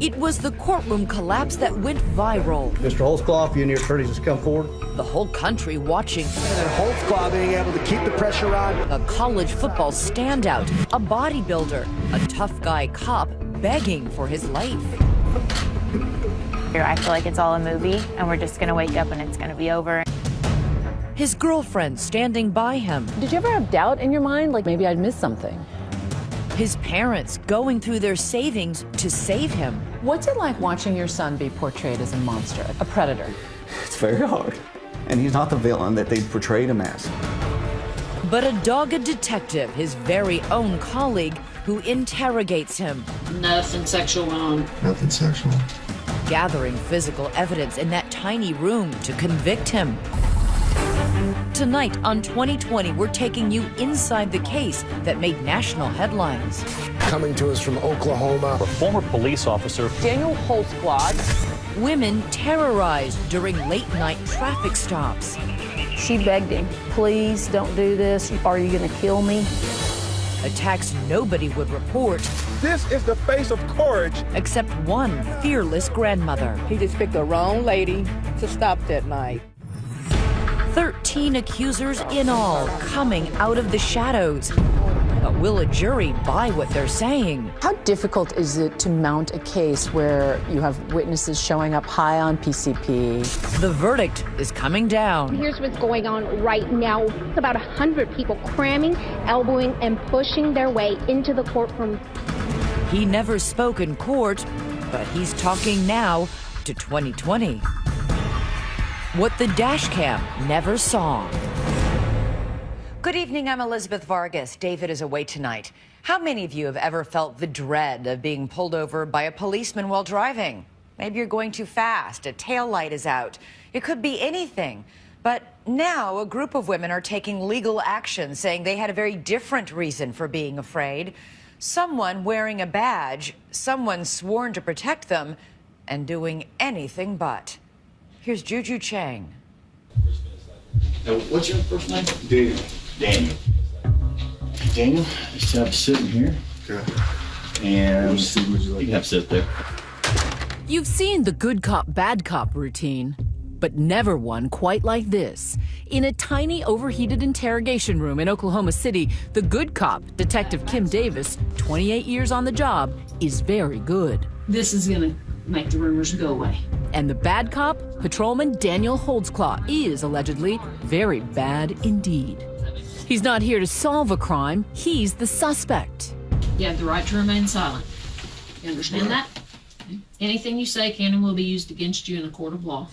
It was the courtroom collapse that went viral. Mr. Holtzclaw, if you and your attorneys just come forward. The whole country watching. And Holtzclaw being able to keep the pressure on. A college football standout, a bodybuilder, a tough guy cop begging for his life. I feel like it's all a movie, and we're just gonna wake up and it's gonna be over. His girlfriend standing by him. Did you ever have doubt in your mind, like maybe I'd missed something? His parents going through their savings to save him. What's it like watching your son be portrayed as a monster, a predator? It's very hard. And he's not the villain that they portrayed him as. But a dogged detective, his very own colleague, who interrogates him. Nothing sexual went on. Nothing sexual. Gathering physical evidence in that tiny room to convict him. Tonight on 2020, we're taking you inside the case that made national headlines. Coming to us from Oklahoma. A former police officer. Daniel Holtzclaw. Women terrorized during late-night traffic stops. She begged him, please don't do this. Are you gonna kill me? Attacks nobody would report. This is the face of courage. Except one fearless grandmother. He just picked the wrong lady to stop that night. 13 accusers in all, coming out of the shadows. But will a jury buy what they're saying? How difficult is it to mount a case where you have witnesses showing up high on PCP? The verdict is coming down. Here's what's going on right now. About 100 people cramming, elbowing, and pushing their way into the courtroom. He never spoke in court, but he's talking now to 2020. What the dash cam never saw. Good evening, I'm Elizabeth Vargas. David is away tonight. How many of you have ever felt the dread of being pulled over by a policeman while driving? Maybe you're going too fast, a taillight is out. It could be anything. But now a group of women are taking legal action, saying they had a very different reason for being afraid. Someone wearing a badge, someone sworn to protect them, and doing anything but. Here's Juju Chang. Now, what's your first name? Daniel. Daniel. Daniel, just have sitting here. Okay. And Would you like? you can have sit there. You've seen the good cop, bad cop routine, but never one quite like this. In a tiny, overheated interrogation room in Oklahoma City, the good cop, Detective Kim Davis, 28 years on the job, is very good. This is gonna make the rumors go away. And the bad cop, Patrolman Daniel Holtzclaw, is allegedly very bad indeed. He's not here to solve a crime, he's the suspect. You have the right to remain silent. You understand that? Anything you say can and will be used against you in a court of law.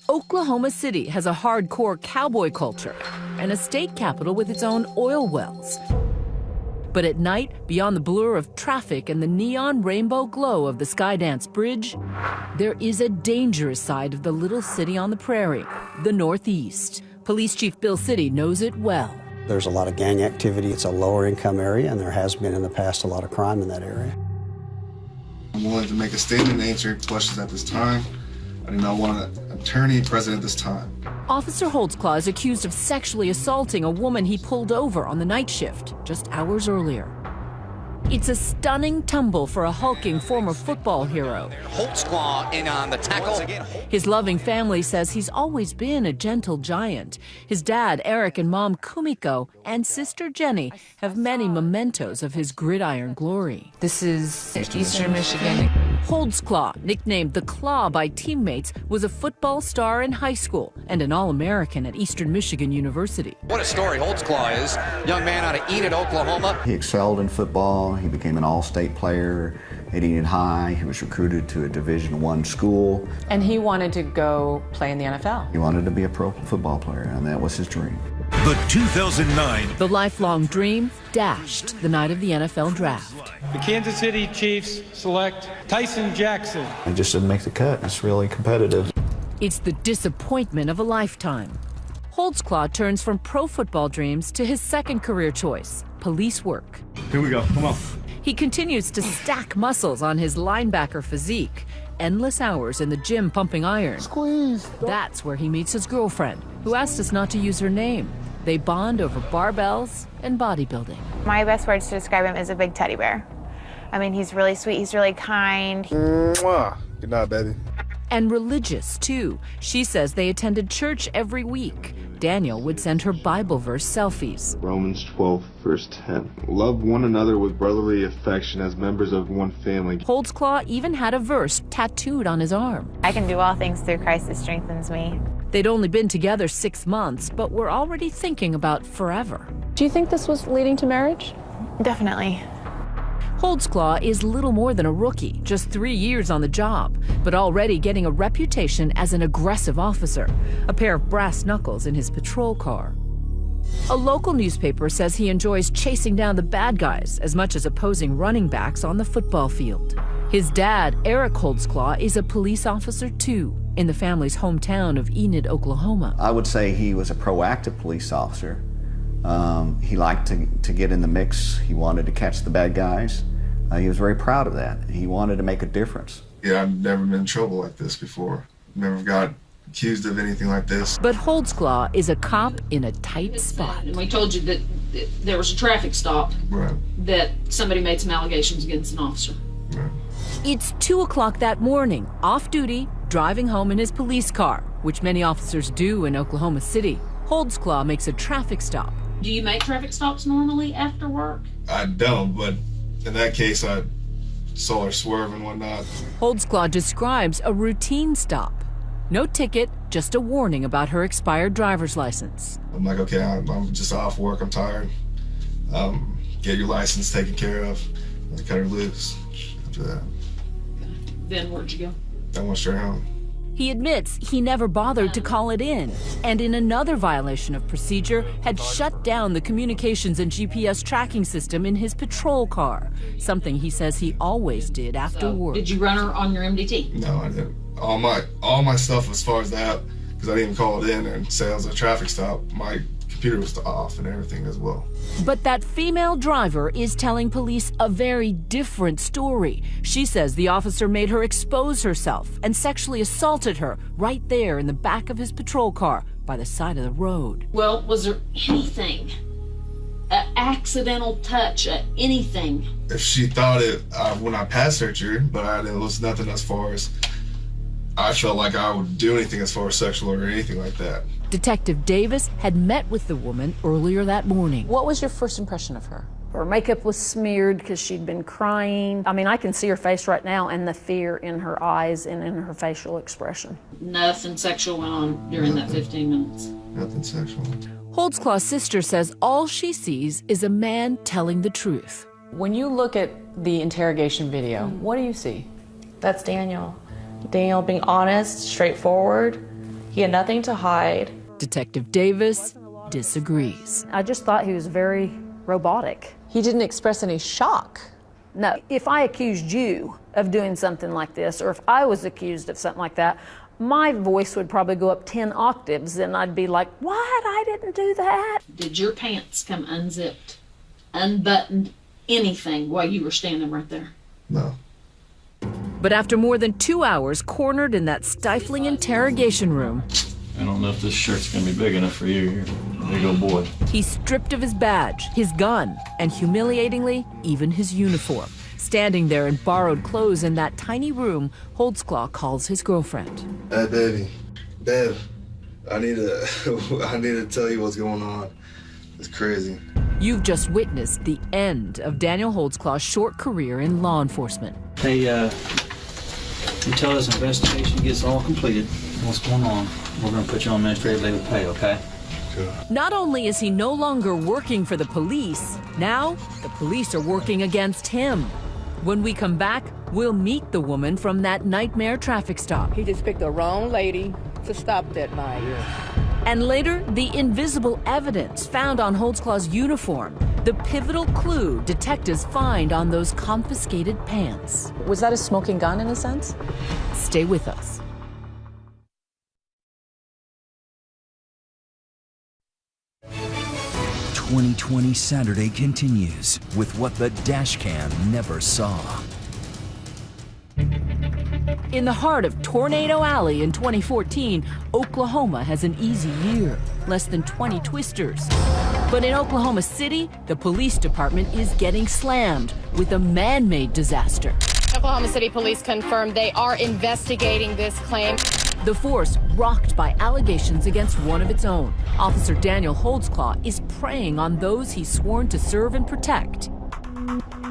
Oklahoma City has a hardcore cowboy culture and a state capital with its own oil wells. But at night, beyond the blur of traffic and the neon rainbow glow of the Skydance Bridge, there is a dangerous side of the little city on the prairie, the Northeast. Police Chief Bill City knows it well. There's a lot of gang activity. It's a lower income area, and there has been in the past a lot of crime in that area. I'm willing to make a statement and answer questions at this time. I do not want an attorney present at this time. Officer Holtzclaw is accused of sexually assaulting a woman he pulled over on the night shift just hours earlier. It's a stunning tumble for a hulking former football hero. Holtzclaw in on the tackle. His loving family says he's always been a gentle giant. His dad, Eric, and mom, Kumiko, and sister Jenny have many mementos of his gridiron glory. This is Eastern Michigan. Holtzclaw, nicknamed the Claw by teammates, was a football star in high school and an All-American at Eastern Michigan University. What a story Holtzclaw is. Young man out of Enid, Oklahoma. He excelled in football. He became an all-state player at Enid High. He was recruited to a Division I school. And he wanted to go play in the NFL. He wanted to be a pro football player, and that was his dream. The 2009. The lifelong dream dashed the night of the NFL draft. The Kansas City Chiefs select Tyson Jackson. It just didn't make the cut. It's really competitive. It's the disappointment of a lifetime. Holtzclaw turns from pro football dreams to his second career choice, police work. Here we go, come on. He continues to stack muscles on his linebacker physique. Endless hours in the gym pumping iron. Squeeze. That's where he meets his girlfriend, who asked us not to use her name. They bond over barbells and bodybuilding. My best words to describe him is a big teddy bear. I mean, he's really sweet, he's really kind. Mwah. Good night, baby. And religious, too. She says they attended church every week. Daniel would send her Bible verse selfies. Romans 12, verse 10. Love one another with brotherly affection as members of one family. Holtzclaw even had a verse tattooed on his arm. I can do all things through Christ that strengthens me. They'd only been together 6 months, but were already thinking about forever. Do you think this was leading to marriage? Definitely. Holtzclaw is little more than a rookie, just 3 years on the job, but already getting a reputation as an aggressive officer, a pair of brass knuckles in his patrol car. A local newspaper says he enjoys chasing down the bad guys as much as opposing running backs on the football field. His dad, Eric Holtzclaw, is a police officer too, in the family's hometown of Enid, Oklahoma. I would say he was a proactive police officer. He liked to get in the mix. He wanted to catch the bad guys. He was very proud of that. He wanted to make a difference. Yeah, I've never been in trouble like this before. Never got accused of anything like this. But Holtzclaw is a cop in a tight spot. And we told you that there was a traffic stop, Right. that somebody made some allegations against an officer. Right. It's 2 o'clock that morning, off duty, driving home in his police car, which many officers do in Oklahoma City. Holtzclaw makes a traffic stop. Do you make traffic stops normally after work? I don't, but in that case, I saw her swerve and whatnot. Holtzclaw describes a routine stop. No ticket, just a warning about her expired driver's license. I'm like, okay, I'm just off work, I'm tired. Get your license taken care of. I cut her loose after that. Then where'd you go? I went straight home. He admits he never bothered to call it in, and in another violation of procedure, had shut down the communications and GPS tracking system in his patrol car, something he says he always did after work. Did you run her on your MDT? No, I didn't. All my stuff as far as that, because I didn't even call it in and say it was a traffic stop, my computer was off and everything as well. But that female driver is telling police a very different story. She says the officer made her expose herself and sexually assaulted her right there in the back of his patrol car by the side of the road. Well, was there anything? An accidental touch, anything? If she thought it when I pass searched her, but it was nothing as far as I felt like I would do anything as far as sexual or anything like that. Detective Davis had met with the woman earlier that morning. What was your first impression of her? Her makeup was smeared because she'd been crying. I mean, I can see her face right now and the fear in her eyes and in her facial expression. Nothing sexual went on during that 15 minutes. Nothing sexual. Holtzclaw's sister says all she sees is a man telling the truth. When you look at the interrogation video, what do you see? That's Daniel. Daniel being honest, straightforward. He had nothing to hide. Detective Davis disagrees. I just thought he was very robotic. He didn't express any shock. No, if I accused you of doing something like this, or if I was accused of something like that, my voice would probably go up 10 octaves and I'd be like, what? I didn't do that. Did your pants come unzipped, unbuttoned, anything while you were standing right there? No. But after more than 2 hours cornered in that stifling interrogation room, I don't know if this shirt's gonna be big enough for you here. There you go, boy. He's stripped of his badge, his gun, and humiliatingly, even his uniform. Standing there in borrowed clothes in that tiny room, Holtzclaw calls his girlfriend. Hey, baby. Babe, I need to tell you what's going on. It's crazy. You've just witnessed the end of Daniel Holtzclaw's short career in law enforcement. Hey, until this investigation gets all completed, what's going on, we're going to put you on administrative leave of pay, okay? Not only is he no longer working for the police, now the police are working against him. When we come back, we'll meet the woman from that nightmare traffic stop. He just picked the wrong lady to stop that night. And later, the invisible evidence found on Holtzclaw's uniform, the pivotal clue detectives find on those confiscated pants. Was that a smoking gun in a sense? Stay with us. "2020 Saturday continues with what the dash cam never saw. In the heart of Tornado Alley in 2014, Oklahoma has an easy year. Less than 20 twisters. But in Oklahoma City, the police department is getting slammed with a man-made disaster. Oklahoma City police confirmed they are investigating this claim. The force rocked by allegations against one of its own. Officer Daniel Holtzclaw is preying on those he's sworn to serve and protect.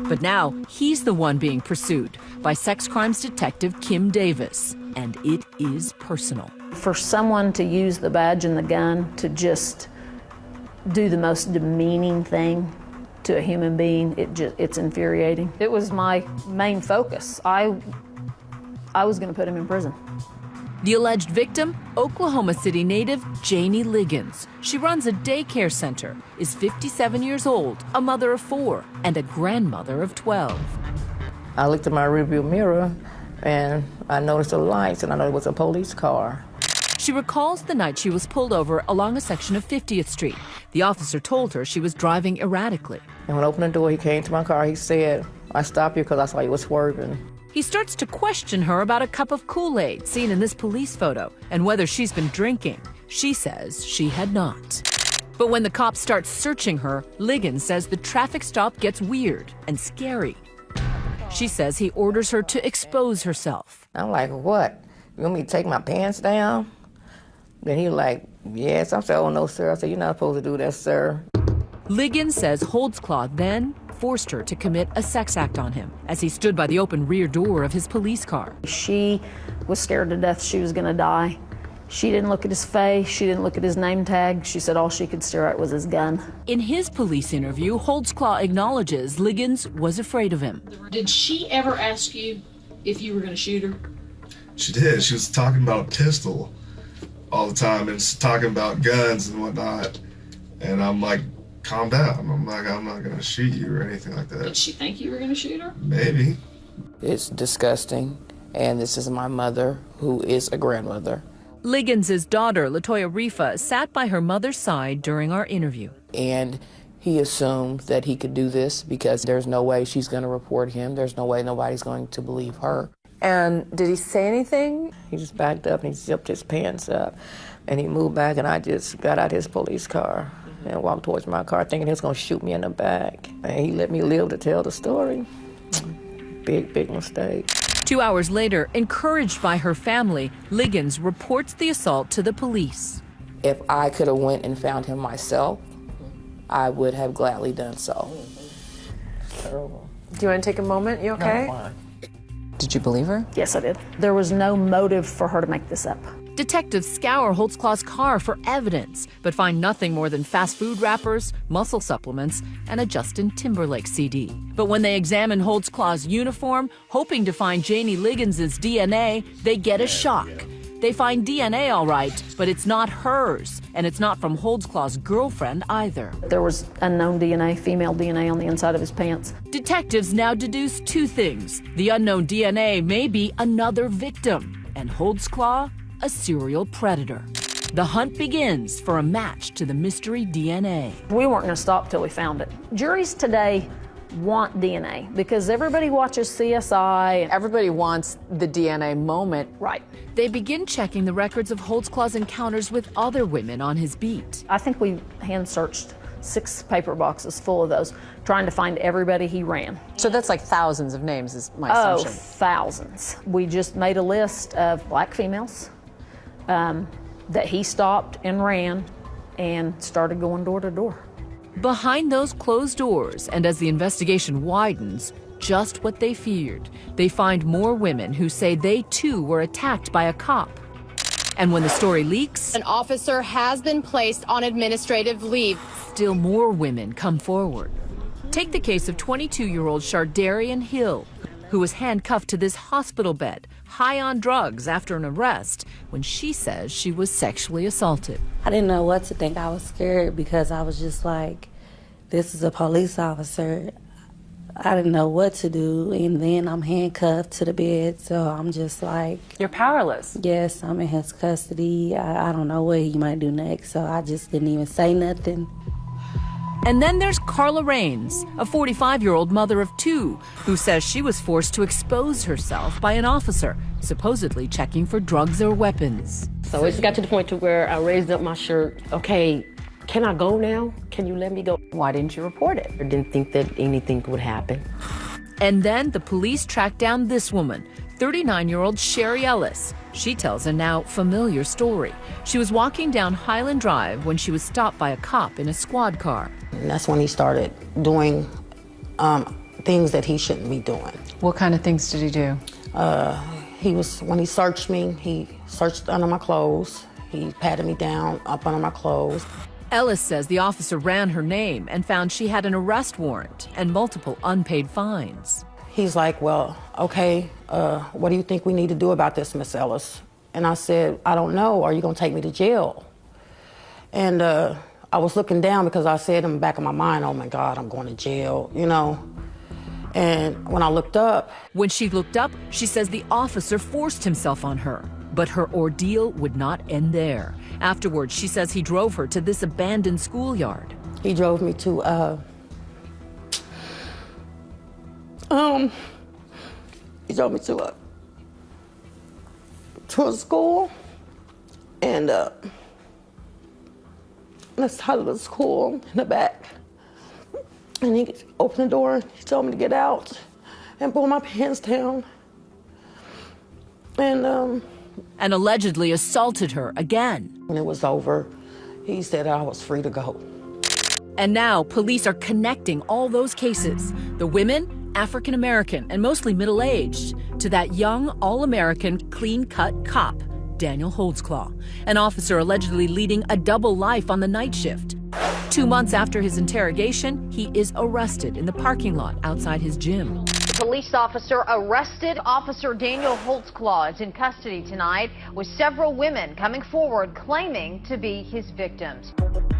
But now he's the one being pursued by sex crimes detective Kim Davis, and it is personal. For someone to use the badge and the gun to just do the most demeaning thing to a human being, it's infuriating. It was my main focus. I was going to put him in prison. The alleged victim, Oklahoma City native Janie Liggins. She runs a daycare center, is 57 years old, a mother of 4, and a grandmother of 12. I looked in my rearview mirror and I noticed the lights and I know it was a police car. She recalls the night she was pulled over along a section of 50th Street. The officer told her she was driving erratically. And when I opened the door, he came to my car. He said, "I stopped you because I saw you was swerving." He starts to question her about a cup of Kool-Aid seen in this police photo and whether she's been drinking. She says she had not. But when the cops start searching her, Liggins says the traffic stop gets weird and scary. She says he orders her to expose herself. I'm like, "What? You want me to take my pants down?" Then he was like, "Yes." I said, "Oh, no, sir." I said, "You're not supposed to do that, sir." Liggins says Holtzclaw then forced her to commit a sex act on him as he stood by the open rear door of his police car. She was scared to death she was going to die. She didn't look at his face. She didn't look at his name tag. She said all she could stare at was his gun. In his police interview, Holtzclaw acknowledges Liggins was afraid of him. Did she ever ask you if you were going to shoot her? She did. She was talking about a pistol all the time and talking about guns and whatnot. And I'm like, calm down. I'm like, I'm not going to shoot you or anything like that. Did she think you were going to shoot her? Maybe. It's disgusting. And this is my mother, who is a grandmother. Liggins' daughter, Latoya Rifa, sat by her mother's side during our interview. And he assumed that he could do this because there's no way she's going to report him. There's no way nobody's going to believe her. And did he say anything? He just backed up and he zipped his pants up. And he moved back and I just got out his police car and walked towards my car thinking he was going to shoot me in the back. And he let me live to tell the story. Big, big mistake. 2 hours later, encouraged by her family, Liggins reports the assault to the police. If I could have went and found him myself, I would have gladly done so. Terrible. Do you want to take a moment? You okay? No, I'm fine. Did you believe her? Yes, I did. There was no motive for her to make this up. Detectives scour Holtzclaw's car for evidence, but find nothing more than fast food wrappers, muscle supplements, and a Justin Timberlake CD. But when they examine Holtzclaw's uniform, hoping to find Janie Liggins' DNA, they get a shock. They find DNA all right, but it's not hers, and it's not from Holtzclaw's girlfriend either. There was unknown DNA, female DNA on the inside of his pants. Detectives now deduce 2 things. The unknown DNA may be another victim, and Holtzclaw, a serial predator. The hunt begins for a match to the mystery DNA. We weren't going to stop till we found it. Juries today want DNA because everybody watches CSI. Everybody wants the DNA moment. Right. They begin checking the records of Holtzclaw's encounters with other women on his beat. I think we hand-searched 6 paper boxes full of those, trying to find everybody he ran. So that's like thousands of names is my assumption. Oh, thousands. We just made a list of black females that he stopped and ran and started going door to door. Behind those closed doors, and as the investigation widens, just what they feared. They find more women who say they too were attacked by a cop. And when the story leaks, An officer has been placed on administrative leave. Still more women come forward. Take the case of 22-year-old Shardarian Hill, who was handcuffed to this hospital bed, high on drugs after an arrest, when she says she was sexually assaulted. I didn't know what to think. I was scared because I was just like, this is a police officer. I didn't know what to do, and then I'm handcuffed to the bed, so I'm just like... You're powerless. Yes, I'm in his custody. I don't know what he might do next, so I just didn't even say nothing. And then there's Carla Raines, a 45-year-old mother of 2, who says she was forced to expose herself by an officer, supposedly checking for drugs or weapons. So it just got to the point to where I raised up my shirt. Okay, Can I go now? Can you let me go? Why didn't you report it? I didn't think that anything would happen. And then the police tracked down this woman, 39-year-old Sherry Ellis. She tells a now familiar story. She was walking down Highland Drive when she was stopped by a cop in a squad car. And that's when he started doing things that he shouldn't be doing. What kind of things did he do? When he searched me, he searched under my clothes. He patted me down up under my clothes. Ellis says the officer ran her name and found she had an arrest warrant and multiple unpaid fines. He's like, well, okay, what do you think we need to do about this, Miss Ellis? And I said, I don't know. Are you going to take me to jail? And I was looking down because I said in the back of my mind, oh my God, I'm going to jail, you know. And when I looked up... When she looked up, she says the officer forced himself on her. But her ordeal would not end there. Afterwards, she says he drove her to this abandoned schoolyard. He drove me to a school, and the side of the school in the back. And he opened the door, he told me to get out and pull my pants down. And allegedly assaulted her again. When it was over, he said I was free to go. And now police are connecting all those cases, the women, African American, and mostly middle-aged, to that young, all-American, clean-cut cop, Daniel Holtzclaw, an officer allegedly leading a double life on the night shift. 2 months after his interrogation, he is arrested in the parking lot outside his gym. Police officer arrested. Officer Daniel Holtzclaw is in custody tonight with several women coming forward claiming to be his victims.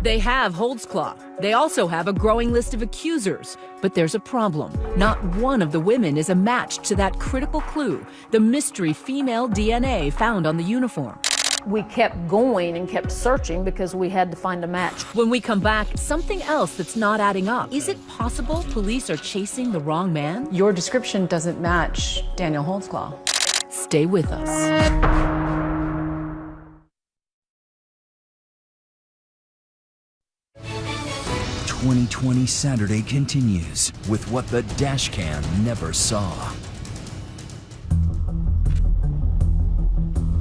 They have Holtzclaw. They also have a growing list of accusers. But there's a problem. Not one of the women is a match to that critical clue, the mystery female DNA found on the uniform. We kept going and kept searching because we had to find a match. When we come back, something else that's not adding up. Is it possible police are chasing the wrong man? Your description doesn't match Daniel Holtzclaw. Stay with us. 2020 Saturday continues with what the dashcam never saw.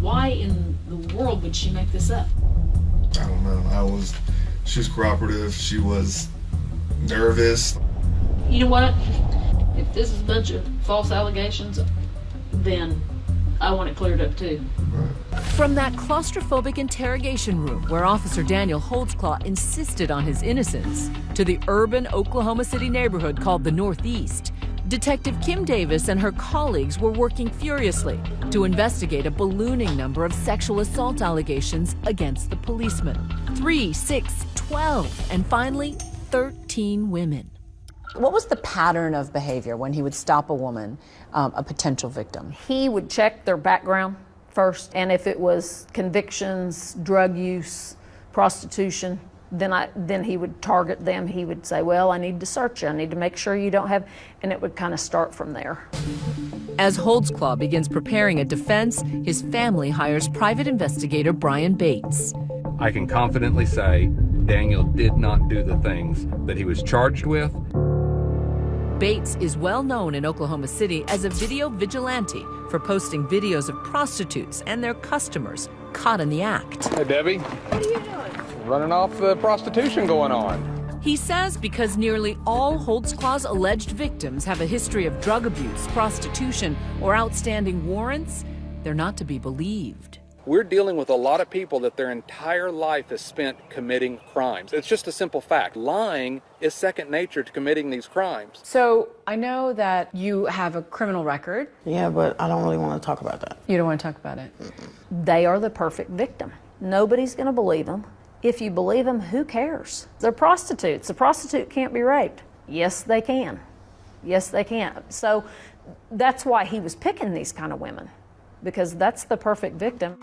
Why in the world would she make this up? I don't know. She was cooperative. She was nervous. You know what? If this is a bunch of false allegations, then I want it cleared up too. From that claustrophobic interrogation room where Officer Daniel Holtzclaw insisted on his innocence to the urban Oklahoma City neighborhood called the Northeast, Detective Kim Davis and her colleagues were working furiously to investigate a ballooning number of sexual assault allegations against the policeman. 3, 6, 12, and finally 13 women. What was the pattern of behavior when he would stop a woman, a potential victim? He would check their background first, and if it was convictions, drug use, prostitution, then he would target them. He would say, well, I need to search you. I need to make sure you don't have, and it would kind of start from there. As Holtzclaw begins preparing a defense, his family hires private investigator Brian Bates. I can confidently say Daniel did not do the things that he was charged with. Bates is well known in Oklahoma City as a video vigilante for posting videos of prostitutes and their customers caught in the act. Hey, Debbie. What are you doing? Running off the prostitution going on. He says because nearly all Holtzclaw's alleged victims have a history of drug abuse, prostitution, or outstanding warrants, they're not to be believed. We're dealing with a lot of people that their entire life is spent committing crimes. It's just a simple fact. Lying is second nature to committing these crimes. So I know that you have a criminal record. Yeah, but I don't really want to talk about that. You don't want to talk about it? They are the perfect victim. Nobody's going to believe them. If you believe them, who cares? They're prostitutes. A prostitute can't be raped. Yes, they can. Yes, they can. So that's why he was picking these kind of women, because that's the perfect victim.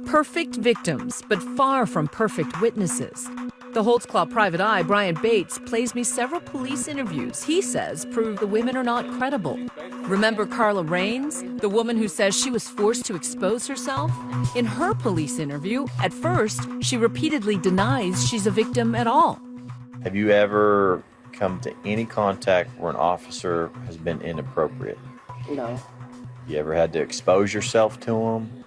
Perfect victims, but far from perfect witnesses. The Holtzclaw private eye, Brian Bates, plays me several police interviews he says prove the women are not credible. Remember Carla Raines, the woman who says she was forced to expose herself? In her police interview, at first, she repeatedly denies she's a victim at all. Have you ever come to any contact where an officer has been inappropriate? No. You ever had to expose yourself to them?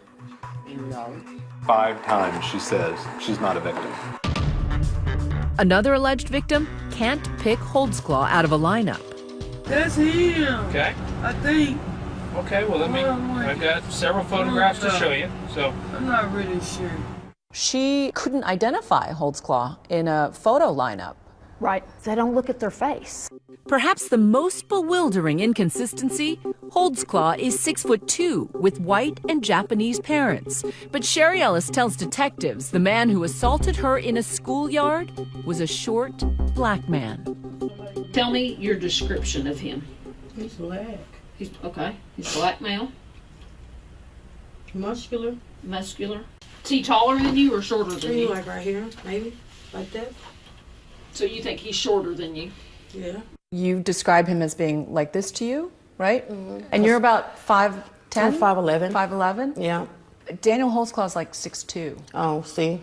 No. 5 times she says she's not a victim. Another alleged victim can't pick Holtzclaw out of a lineup. That's him. Okay. I think. Okay, well, I've got several photographs to show you, so. I'm not really sure. She couldn't identify Holtzclaw in a photo lineup. Right. They don't look at their face. Perhaps the most bewildering inconsistency, Holtzclaw is 6'2" with white and Japanese parents. But Sherry Ellis tells detectives the man who assaulted her in a schoolyard was a short, black man. Tell me your description of him. He's black. He's black male. Muscular. Muscular. Is he taller than you or shorter than you? Like right here, maybe. Like that. So you think he's shorter than you? Yeah. You describe him as being like this to you, right? Mm-hmm. And you're about 5'10"? 5'11". 5'11"? Yeah. Daniel Holtzclaw is like 6'2". Oh, see?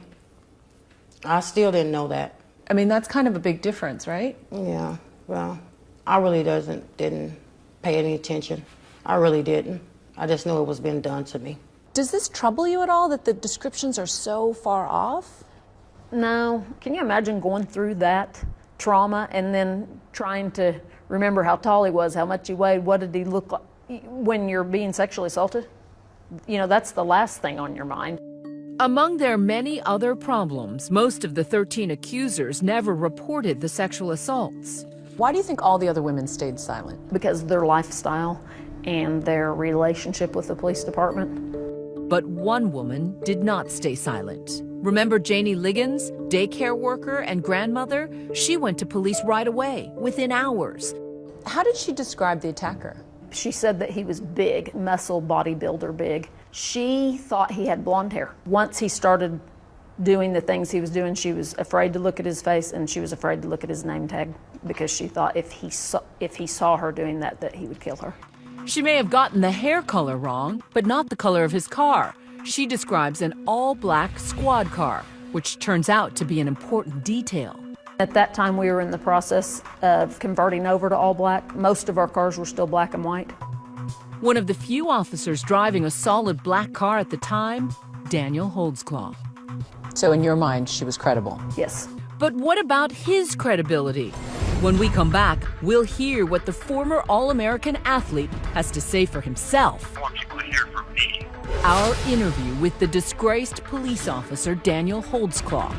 I still didn't know that. I mean, that's kind of a big difference, right? Yeah. Well, I really didn't pay any attention. I really didn't. I just knew it was being done to me. Does this trouble you at all that the descriptions are so far off? No. Can you imagine going through that trauma and then trying to remember how tall he was, how much he weighed, what did he look like when you're being sexually assaulted? You know, that's the last thing on your mind. Among their many other problems, most of the 13 accusers never reported the sexual assaults. Why do you think all the other women stayed silent? Because of their lifestyle and their relationship with the police department. But one woman did not stay silent. Remember Janie Liggins, daycare worker and grandmother? She went to police right away, within hours. How did she describe the attacker? She said that he was big, muscle bodybuilder big. She thought he had blonde hair. Once he started doing the things he was doing, she was afraid to look at his face and she was afraid to look at his name tag because she thought if he saw her doing that, that he would kill her. She may have gotten the hair color wrong, but not the color of his car. She describes an all-black squad car, which turns out to be an important detail. At that time, we were in the process of converting over to all black. Most of our cars were still black and white. One of the few officers driving a solid black car at the time, Daniel Holtzclaw. So in your mind, she was credible? Yes. But what about his credibility? When we come back, we'll hear what the former All-American athlete has to say for himself. I want people to hear from me. Our interview with the disgraced police officer Daniel Holtzclaw.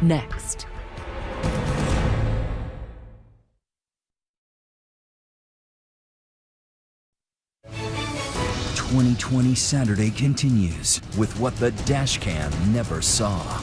Next. .2020 Saturday continues with what the dashcam never saw.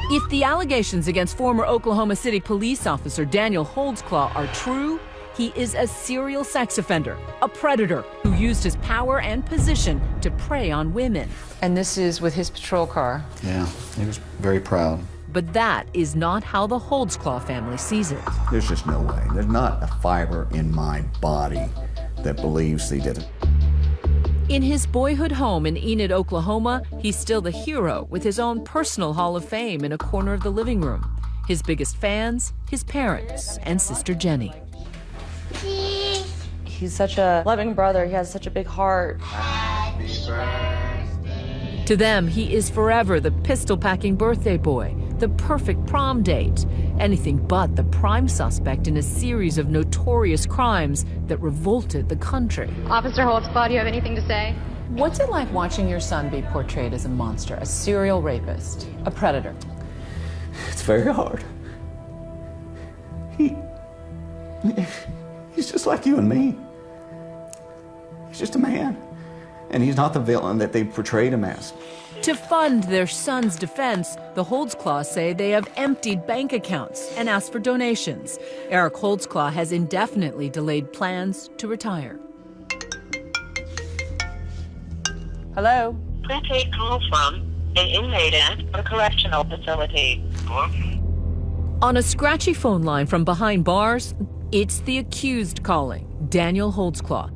If the allegations against former Oklahoma City police officer Daniel Holtzclaw are true, he is a serial sex offender, a predator who used his power and position to prey on women. And this is with his patrol car. Yeah, he was very proud. But that is not how the Holtzclaw family sees it. There's just no way. There's not a fiber in my body that believes he did it. In his boyhood home in Enid, Oklahoma, he's still the hero with his own personal Hall of Fame in a corner of the living room. His biggest fans, his parents, and sister Jenny. He's such a loving brother. He has such a big heart. To them, he is forever the pistol-packing birthday boy, the perfect prom date, anything but the prime suspect in a series of notorious crimes that revolted the country. Officer Holtzclaw, do you have anything to say? What's it like watching your son be portrayed as a monster, a serial rapist, a predator? It's very hard. He's just like you and me. He's just a man. And he's not the villain that they portrayed him as. To fund their son's defense, the Holtzclaws say they have emptied bank accounts and asked for donations. Eric Holtzclaw has indefinitely delayed plans to retire. Hello? Who take call from? an inmate at a correctional facility. Hello? On a scratchy phone line from behind bars, it's the accused calling, Daniel Holtzclaw.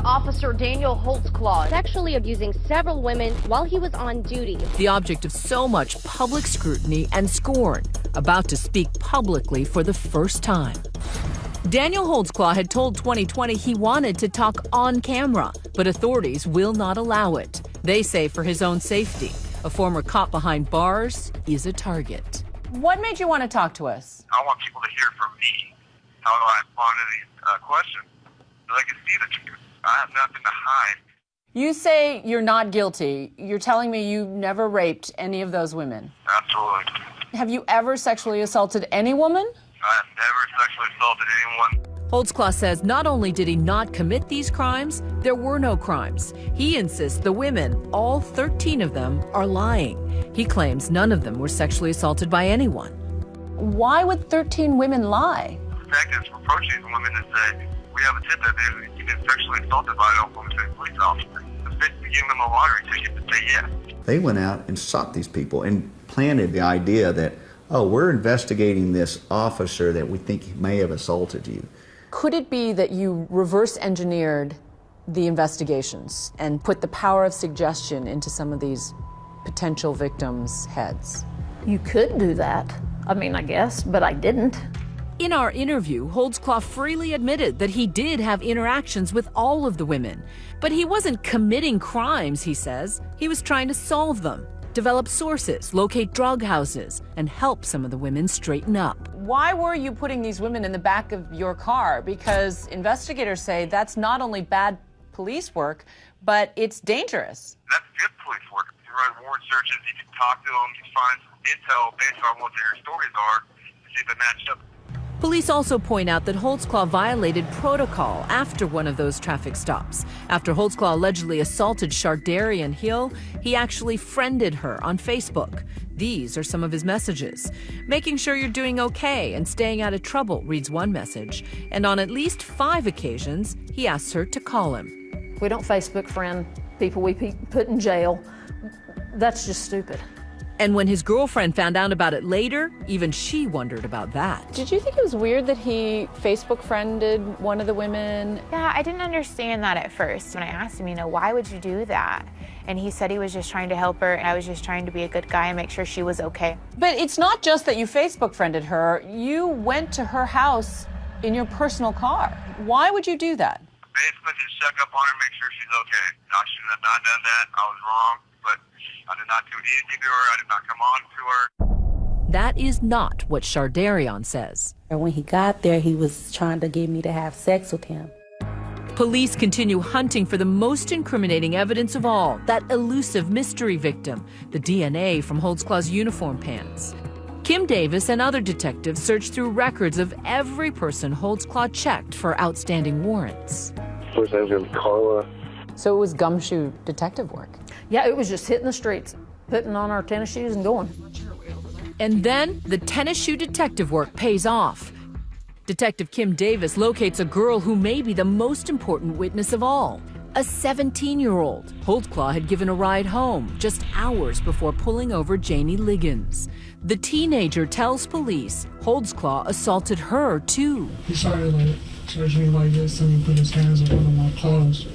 Officer Daniel Holtzclaw Sexually abusing several women while he was on duty. The object of so much public scrutiny and scorn, about to speak publicly for the first time. Daniel Holtzclaw had told 2020 he wanted to talk on camera, but authorities will not allow it. They say for his own safety. A former cop behind bars is a target. What made you want to talk to us? I want people to hear from me how I respond to these questions so they can see the truth. I have nothing to hide. You say you're not guilty. You're telling me you never raped any of those women. Absolutely. Have you ever sexually assaulted any woman? I have never sexually assaulted anyone. Holtzclaw says not only did he not commit these crimes, there were no crimes. He insists the women, all 13 of them, are lying. He claims none of them were sexually assaulted by anyone. Why would 13 women lie? Detectives approach these women and say, we have a tip that you've been sexually assaulted by an Oklahoma City police officer. It's basically giving them a lottery ticket to say yes. They went out and sought these people and planted the idea that, oh, we're investigating this officer that we think may have assaulted you. Could it be that you reverse engineered the investigations and put the power of suggestion into some of these potential victims' heads? You could do that. I mean, I guess, but I didn't. In our interview, Holtzclaw freely admitted that he did have interactions with all of the women. But he wasn't committing crimes, he says. He was trying to solve them, develop sources, locate drug houses, and help some of the women straighten up. Why were you putting these women in the back of your car? Because investigators say that's not only bad police work, but it's dangerous. That's good police work. You run warrant searches, you can talk to them, you find some intel based on what their stories are to see if they match up. Police also point out that Holtzclaw violated protocol after one of those traffic stops. After Holtzclaw allegedly assaulted Shardarian Hill, he actually friended her on Facebook. These are some of his messages. Making sure you're doing okay and staying out of trouble, reads one message. And on at least 5 occasions, he asks her to call him. We don't Facebook friend people we put in jail. That's just stupid. And when his girlfriend found out about it later, even she wondered about that. Did you think it was weird that he Facebook friended one of the women? Yeah, I didn't understand that at first. When I asked him, why would you do that? And he said he was just trying to help her, and I was just trying to be a good guy and make sure she was okay. But it's not just that you Facebook friended her. You went to her house in your personal car. Why would you do that? Basically, just check up on her, make sure she's okay. I shouldn't have not done that. I was wrong, but I did not do anything to her. I did not come on to her. That is not what Shardarian says. When he got there, he was trying to get me to have sex with him. Police continue hunting for the most incriminating evidence of all, that elusive mystery victim, the DNA from Holtzclaw's uniform pants. Kim Davis and other detectives searched through records of every person Holtzclaw checked for outstanding warrants. First name's gonna be Carla. So it was gumshoe detective work. Yeah, it was just hitting the streets, putting on our tennis shoes and going. And then the tennis shoe detective work pays off. Detective Kim Davis locates a girl who may be the most important witness of all, a 17-year-old. Holtzclaw had given a ride home just hours before pulling over Janie Liggins. The teenager tells police Holtzclaw assaulted her too. He started touching me like this and he put his hands up under my clothes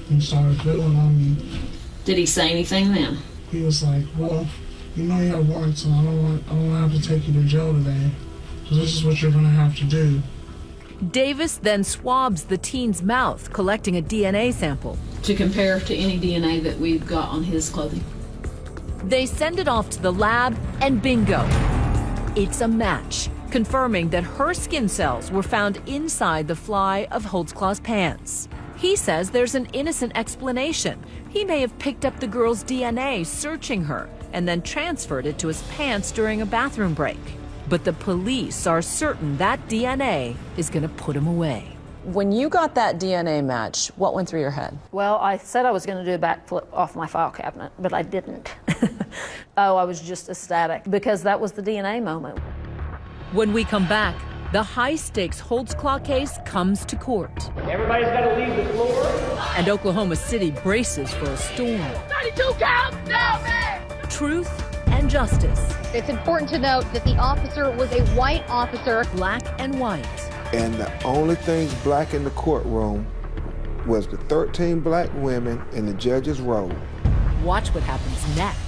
and started fiddling on me. Did he say anything then? He was like, well, you know you have warrants and I don't have to take you to jail today. So this is what you're gonna have to do. Davis then swabs the teen's mouth, collecting a DNA sample. To compare to any DNA that we've got on his clothing. They send it off to the lab, and bingo, it's a match, confirming that her skin cells were found inside the fly of Holtzclaw's pants. He says there's an innocent explanation. He may have picked up the girl's DNA searching her, and then transferred it to his pants during a bathroom break. But the police are certain that DNA is going to put him away. When you got that DNA match, what went through your head? Well, I said I was going to do a backflip off my file cabinet, but I didn't. Oh, I was just ecstatic because that was the DNA moment. When we come back, the high-stakes Holtzclaw case comes to court. Everybody's got to leave the floor. And Oklahoma City braces for a storm. 92 count, down there! truth and justice. It's important to note that the officer was a white officer. Black and white. And the only things black in the courtroom was the 13 black women in the judge's robe. Watch what happens next.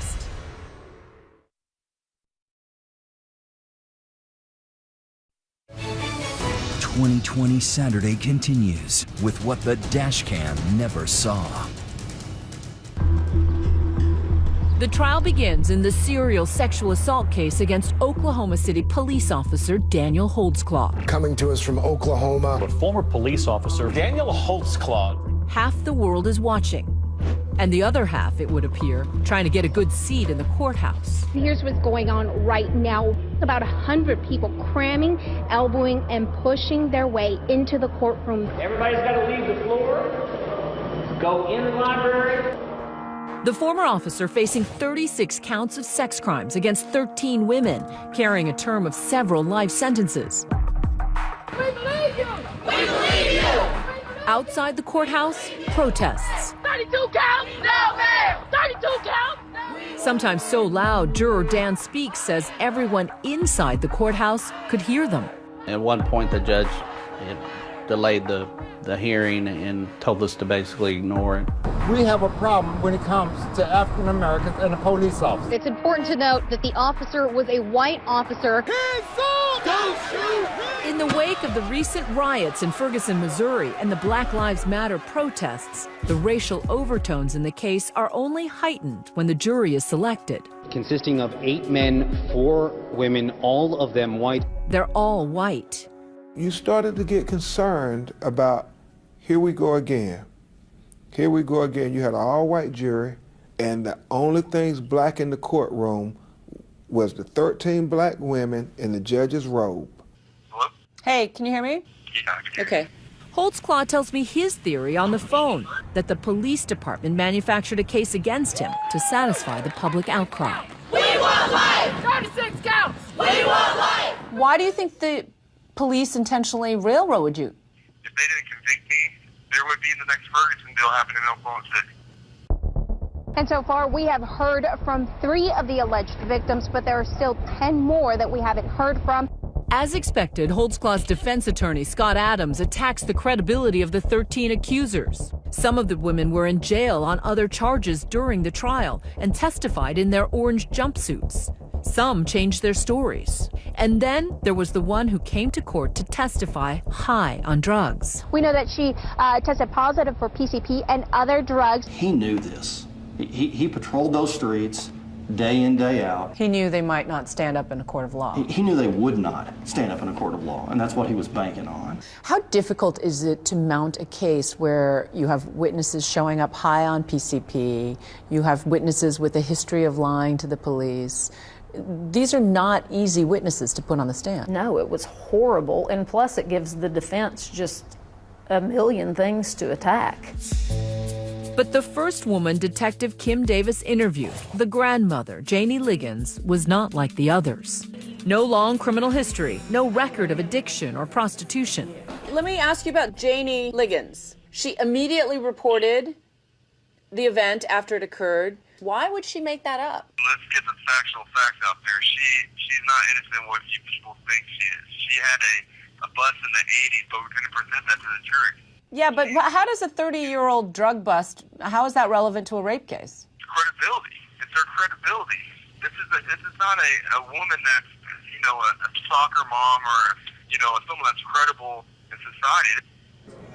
2020 Saturday continues with what the dashcam never saw. The trial begins in the serial sexual assault case against Oklahoma City police officer Daniel Holtzclaw. Coming to us from Oklahoma, a former police officer, Daniel Holtzclaw. Half the world is watching, and the other half, it would appear, trying to get a good seat in the courthouse. Here's what's going on right now. About 100 people cramming, elbowing, and pushing their way into the courtroom. Everybody's got to leave the floor, go in the library. The former officer facing 36 counts of sex crimes against 13 women, carrying a term of several life sentences. We believe you! We believe you! Outside the courthouse, protests. 32 counts? No, ma'am! 32 counts? No. Sometimes so loud, juror Dan Speaks says everyone inside the courthouse could hear them. At one point, the judge delayed the hearing and told us to basically ignore it. We have a problem when it comes to African Americans and a police officer. It's important to note that the officer was a white officer. Hands up! Don't shoot! In the wake of the recent riots in Ferguson, Missouri, and the Black Lives Matter protests, the racial overtones in the case are only heightened when the jury is selected. Consisting of 8 men, 4 women, all of them white. They're all white. You started to get concerned about, here we go again. Here we go again. You had an all-white jury, and the only things black in the courtroom was the 13 black women in the judge's robe. Hello? Hey, can you hear me? Yeah, I can hear Okay. Holtzclaw tells me his theory on the phone, that the police department manufactured a case against him to satisfy the public outcry. We want life! 36 counts! We want life! Why do you think the police intentionally railroaded you? If they didn't convict me, there would be the next Ferguson deal happening in Oklahoma City. And so far, we have heard from 3 of the alleged victims, but there are still 10 more that we haven't heard from. As expected, Holtzclaw's defense attorney, Scott Adams, attacks the credibility of the 13 accusers. Some of the women were in jail on other charges during the trial and testified in their orange jumpsuits. Some changed their stories. And then there was the one who came to court to testify high on drugs. We know that she tested positive for PCP and other drugs. He knew this. He patrolled those streets day in, day out. He knew they might not stand up in a court of law. He knew they would not stand up in a court of law, and that's what he was banking on. How difficult is it to mount a case where you have witnesses showing up high on PCP, you have witnesses with a history of lying to the police? These are not easy witnesses to put on the stand. No, it was horrible, and plus it gives the defense just a million things to attack. But the first woman Detective Kim Davis interviewed, the grandmother, Janie Liggins, was not like the others. No long criminal history, no record of addiction or prostitution. Let me ask you about Janie Liggins. She immediately reported the event after it occurred. Why would she make that up? Let's get the factual facts out there. She's not innocent what you people think she is. She had a bust in the 80s, but we couldn't present that to the jury. Yeah, but how does a 30-year-old drug bust, how is that relevant to a rape case? Credibility. It's her credibility. This is not a woman that's, a soccer mom or, someone that's credible in society.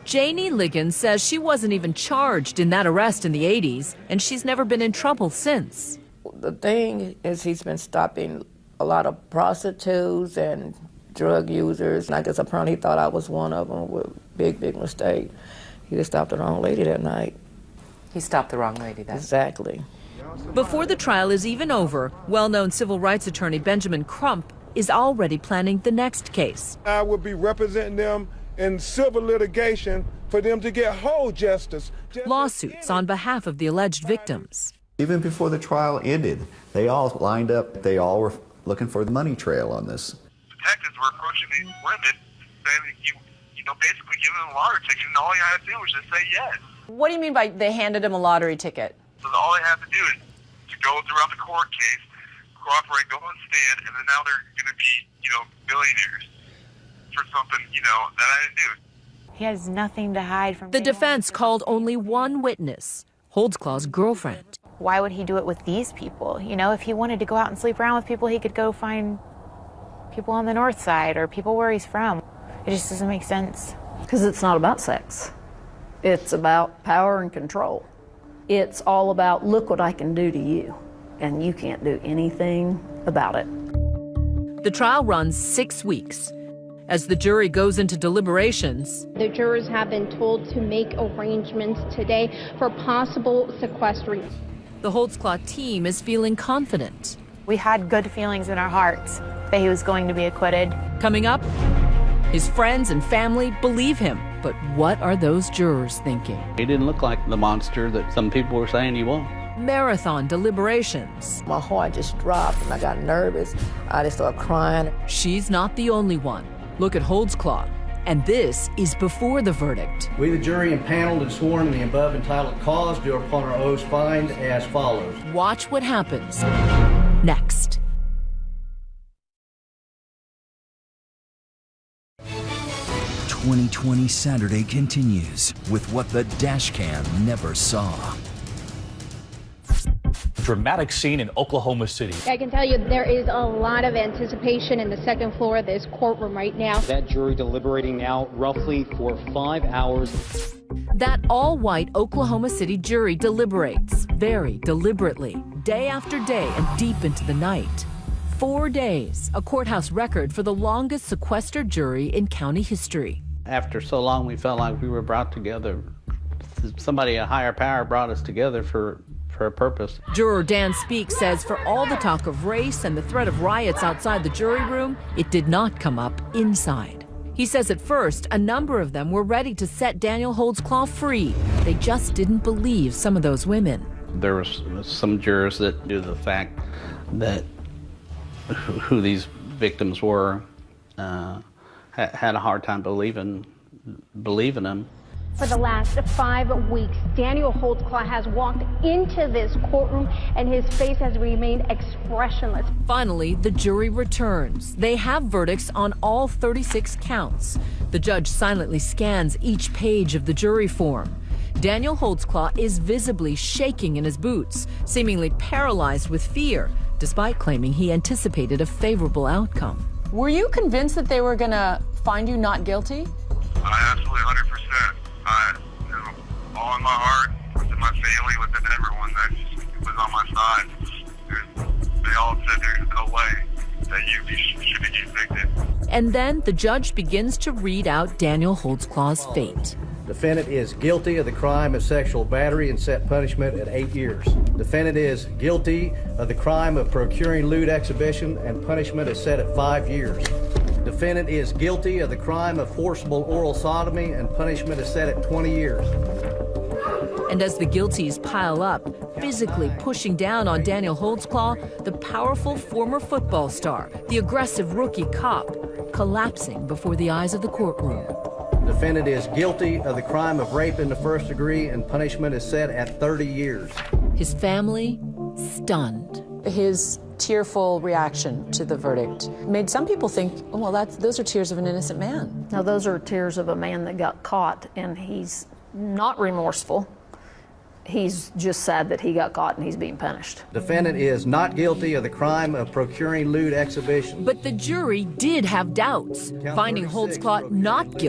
Janie Liggins says she wasn't even charged in that arrest in the 80s, and she's never been in trouble since. The thing is, he's been stopping a lot of prostitutes and drug users, and I guess apparently he thought I was one of them with big mistake. He just stopped the wrong lady that night. He stopped the wrong lady that night. Exactly. Before the trial is even over, well-known civil rights attorney Benjamin Crump is already planning the next case. I will be representing them in civil litigation for them to get whole justice. Lawsuits on behalf of the alleged victims. Even before the trial ended, they all lined up. They all were looking for the money trail on this. Detectives were approaching these women saying that basically giving them a lottery ticket, and all you had to do was just say yes. What do you mean by they handed him a lottery ticket? So all they have to do is to go throughout the court case, cooperate, go on stand, and then now they're going to be, billionaires for something, that I didn't do. He has nothing to hide from. The defense called only one witness, Holtzclaw's girlfriend. Why would he do it with these people? If he wanted to go out and sleep around with people, he could go find people on the north side or people where he's from. It just doesn't make sense. Because it's not about sex. It's about power and control. It's all about, look what I can do to you, and you can't do anything about it. The trial runs 6 weeks. As the jury goes into deliberations, The jurors have been told to make arrangements today for possible sequestering. the Holtzclaw team is feeling confident. We had good feelings in our hearts that he was going to be acquitted. Coming up, his friends and family believe him. But what are those jurors thinking? He didn't look like the monster that some people were saying he was. Marathon deliberations. My heart just dropped and I got nervous. I just started crying. She's not the only one. Look at Holtzclaw. And this is before the verdict. We, the jury impaneled and sworn in the above entitled cause, do upon our oaths find as follows. Watch what happens next. "2020 Saturday" continues with what the dashcam never saw. Dramatic scene in Oklahoma City. I can tell you there is a lot of anticipation in the second floor of this courtroom right now. That jury deliberating now roughly for 5 hours. That all-white Oklahoma City jury deliberates very deliberately, day after day and deep into the night. 4 days, a courthouse record for the longest sequestered jury in county history. After so long, we felt like we were brought together. Somebody, a higher power, brought us together for a purpose. Juror Dan Speak says for all the talk of race and the threat of riots outside the jury room, it did not come up inside. He says at first, a number of them were ready to set Daniel Holtzclaw free. They just didn't believe some of those women. There was some jurors that knew the fact that who these victims were, had a hard time believing them. For the last 5 weeks, Daniel Holtzclaw has walked into this courtroom and his face has remained expressionless. Finally, the jury returns. They have verdicts on all 36 counts. The judge silently scans each page of the jury form. Daniel Holtzclaw is visibly shaking in his boots, seemingly paralyzed with fear, despite claiming he anticipated a favorable outcome. Were you convinced that they were going to find you not guilty? Absolutely, 100%. All in my heart, within my family, within everyone that was on my side. They all said there's no way that you should be convicted. And then the judge begins to read out Daniel Holtzclaw's fate. Defendant is guilty of the crime of sexual battery and set punishment at 8 years. Defendant is guilty of the crime of procuring lewd exhibition and punishment is set at 5 years. Defendant is guilty of the crime of forcible oral sodomy and punishment is set at 20 years. And as the guilties pile up, physically pushing down on Daniel Holtzclaw, the powerful former football star, the aggressive rookie cop, collapsing before the eyes of the courtroom. Defendant is guilty of the crime of rape in the first degree and punishment is set at 30 years. His family stunned. His tearful reaction to the verdict made some people think, oh, well, those are tears of an innocent man. Now, those are tears of a man that got caught, and he's not remorseful. He's just sad that he got caught and he's being punished. Defendant is not guilty of the crime of procuring lewd exhibition. But the jury did have doubts, finding Holtzclaw not guilty